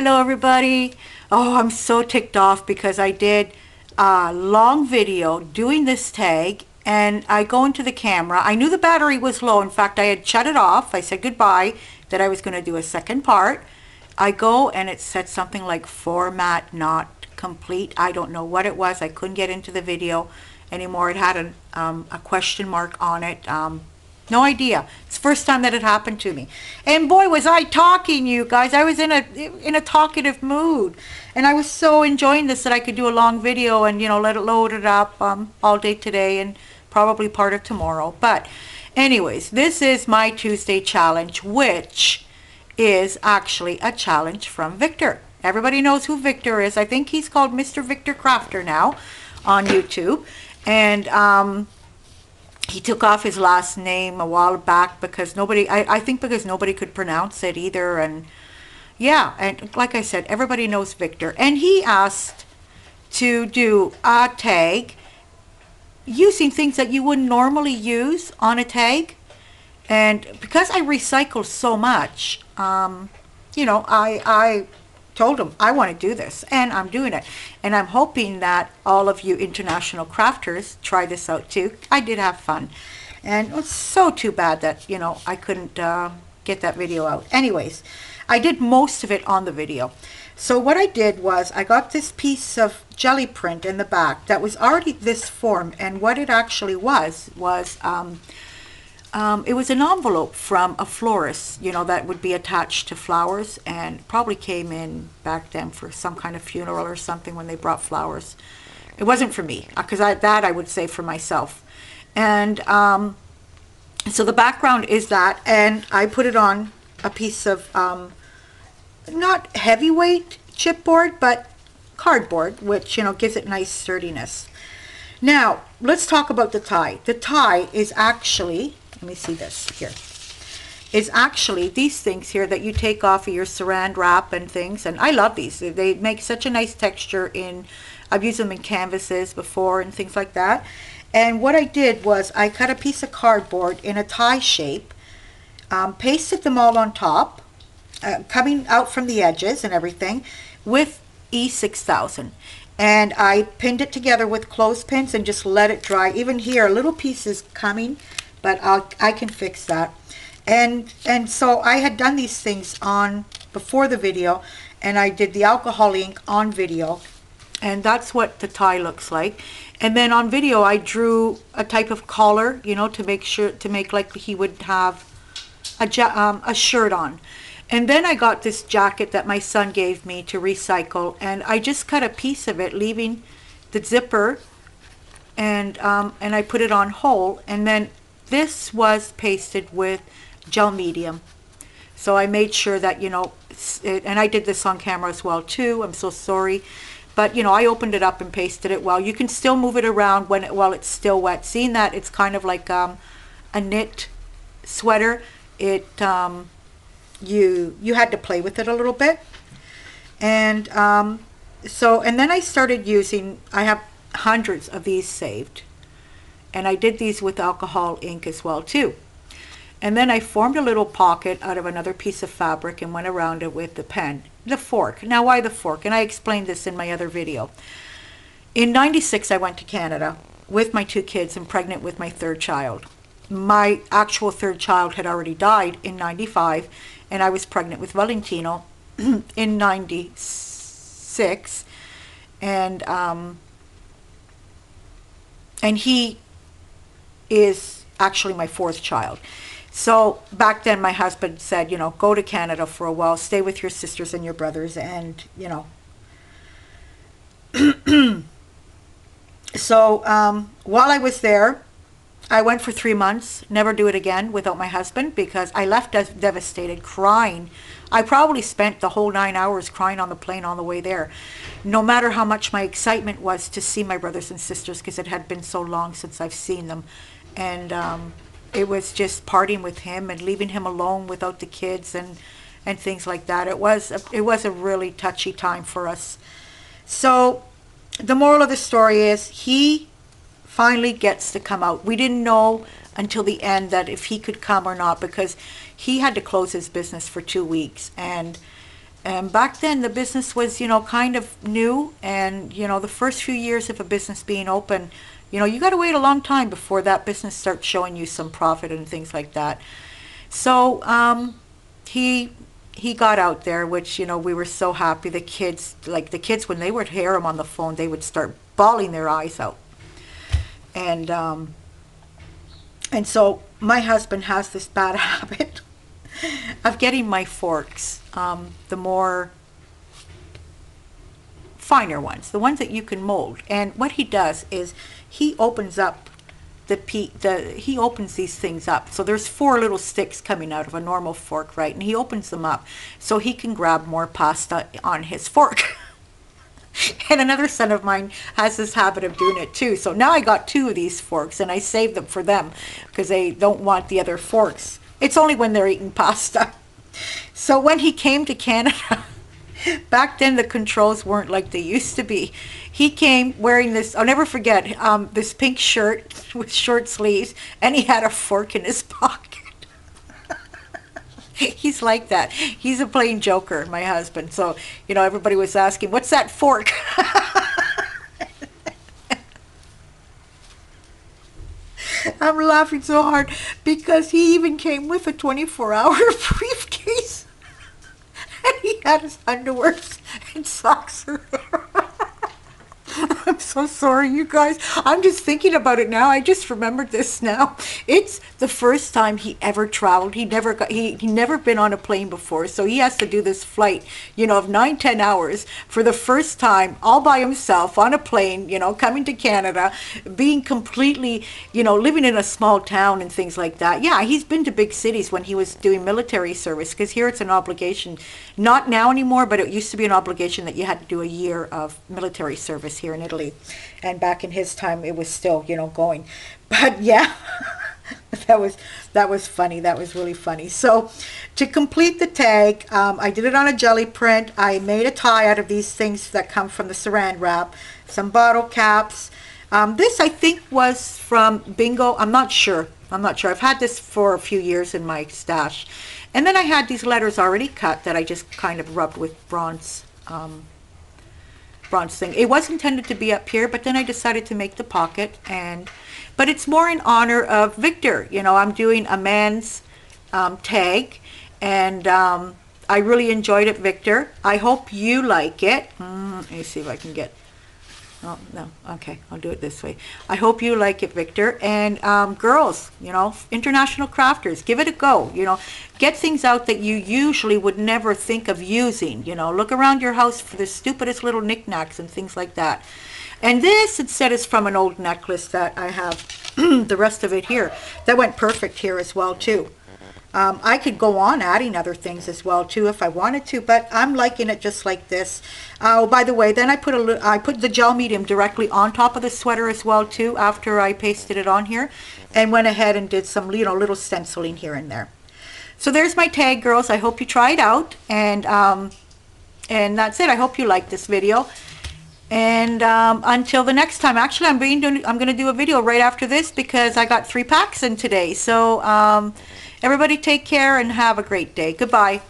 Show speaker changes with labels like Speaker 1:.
Speaker 1: Hello everybody. Oh, I'm so ticked off because I did a long video doing this tag and I go into the camera. I knew the battery was low. In fact, I had shut it off. I said goodbye, that I was going to do a second part. I go and it said something like format not complete. I don't know what it was. I couldn't get into the video anymore. It had a question mark on it. No idea. It's the first time that it happened to me. And boy, was I talking, you guys. I was in a talkative mood. And I was so enjoying this that I could do a long video and, let it load it up all day today and probably part of tomorrow. But anyways, this is my Tuesday challenge, which is actually a challenge from Victor. Everybody knows who Victor is. I think he's called Mr. Victor Crafter now on YouTube. And he took off his last name a while back because I think because nobody could pronounce it either. And yeah, and like I said, everybody knows Victor. And he asked to do a tag using things that you wouldn't normally use on a tag. And because I recycle so much, I told him I want to do this, and I'm doing it. And I'm hoping that all of you international crafters try this out too. I did have fun, and it's so too bad that I couldn't get that video out. Anyways, I did most of it on the video. So what I did was I got this piece of jelly print in the back that was already this form, and what it actually was it was an envelope from a florist, that would be attached to flowers, and probably came in back then for some kind of funeral or something when they brought flowers. It wasn't for me, because I would say for myself. And so the background is that, and I put it on a piece of not heavyweight chipboard, but cardboard, which gives it nice sturdiness. Now let's talk about the tie. The tie is actually, let me see this here, is actually these things here that you take off of your saran wrap and things. And I love these. They make such a nice texture I've used them in canvases before and things like that. And what I did was I cut a piece of cardboard in a tie shape, pasted them all on top, coming out from the edges and everything, with E6000. And I pinned it together with clothespins and just let it dry. Even here, little pieces coming, but I can fix that. And so I had done these things on before the video, and I did the alcohol ink on video, and that's what the tie looks like. And then on video I drew a type of collar, to make like he would have a shirt on. And then I got this jacket that my son gave me to recycle, and I just cut a piece of it, leaving the zipper, and I put it on whole. And then this was pasted with gel medium. So I made sure that, and I did this on camera as well too. I'm so sorry. But, I opened it up and pasted it well. You can still move it around while it's still wet. Seeing that it's kind of like a knit sweater, you had to play with it a little bit. And and then I started using, I have hundreds of these saved, and I did these with alcohol ink as well too. And then I formed a little pocket out of another piece of fabric and went around it with the pen. The fork. Now why the fork? And I explained this in my other video. In '96 I went to Canada with my 2 kids and pregnant with my 3rd child. My actual 3rd child had already died in '95, and I was pregnant with Valentino in '96. And he is actually my 4th child. So back then my husband said, go to Canada for a while, stay with your sisters and your brothers, and so while I was there, I went for 3 months, never do it again without my husband, because I left devastated, crying. I probably spent the whole 9 hours crying on the plane on the way there, no matter how much my excitement was to see my brothers and sisters, because it had been so long since I've seen them. And it was just partying with him and leaving him alone without the kids and things like that. It was a really touchy time for us. So the moral of the story is he finally gets to come out. We didn't know until the end that if he could come or not, because he had to close his business for 2 weeks, and And back then the business was, you know, kind of new, and, you know, the first few years of a business being open, you know, you got to wait a long time before that business starts showing you some profit and things like that. So he got out there, which, you know, we were so happy. The kids, like the kids, when they would hear him on the phone, they would start bawling their eyes out. And so my husband has this bad habit of getting my forks, the more finer ones, the ones that you can mold. And what he does is he opens up he opens these things up. So there's 4 little sticks coming out of a normal fork, right? And he opens them up so he can grab more pasta on his fork. And another son of mine has this habit of doing it too. So now I got 2 of these forks, and I save them for them because they don't want the other forks. It's only when they're eating pasta. So when he came to Canada, back then the controls weren't like they used to be. He came wearing this, I'll never forget, this pink shirt with short sleeves, and he had a fork in his pocket. He's like that. He's a plain joker, my husband. So, you know, everybody was asking, what's that fork? I'm laughing so hard because he even came with a 24-hour briefcase. And he had his underwears and socks around. I'm so sorry, you guys. I'm just thinking about it now. I just remembered this now. It's the first time he ever traveled. He never been on a plane before, so he has to do this flight, you know, of 9-10 hours for the first time, all by himself on a plane, you know, coming to Canada, being completely, you know, living in a small town and things like that. Yeah, he's been to big cities when he was doing military service, because here it's an obligation. Not now anymore, but it used to be an obligation that you had to do a year of military service here in Italy. And back in his time, it was still, you know, going. But yeah, that was funny. That was really funny. So to complete the tag, I did it on a jelly print. I made a tie out of these things that come from the saran wrap, some bottle caps. This I think was from Bingo. I'm not sure. I've had this for a few years in my stash. And then I had these letters already cut that I just kind of rubbed with bronze thing. It was intended to be up here, but then I decided to make the pocket, but it's more in honor of Victor. You know, I'm doing a man's tag, and I really enjoyed it, Victor. I hope you like it. Let me see if I can get, oh, no, okay, I'll do it this way. I hope you like it, Victor. And girls, you know, international crafters, give it a go. You know, get things out that you usually would never think of using. You know, look around your house for the stupidest little knickknacks and things like that. And this, it said, is from an old necklace that I have, the rest of it here. That went perfect here as well, too. I could go on adding other things as well too if I wanted to, but I'm liking it just like this. Oh, by the way, then I put the gel medium directly on top of the sweater as well too after I pasted it on here, and went ahead and did some, you know, little stenciling here and there. So there's my tag, girls. I hope you try it out, and that's it. I hope you like this video. And until the next time, actually, I'm going to do a video right after this because I got 3 packs in today. So everybody take care and have a great day. Goodbye.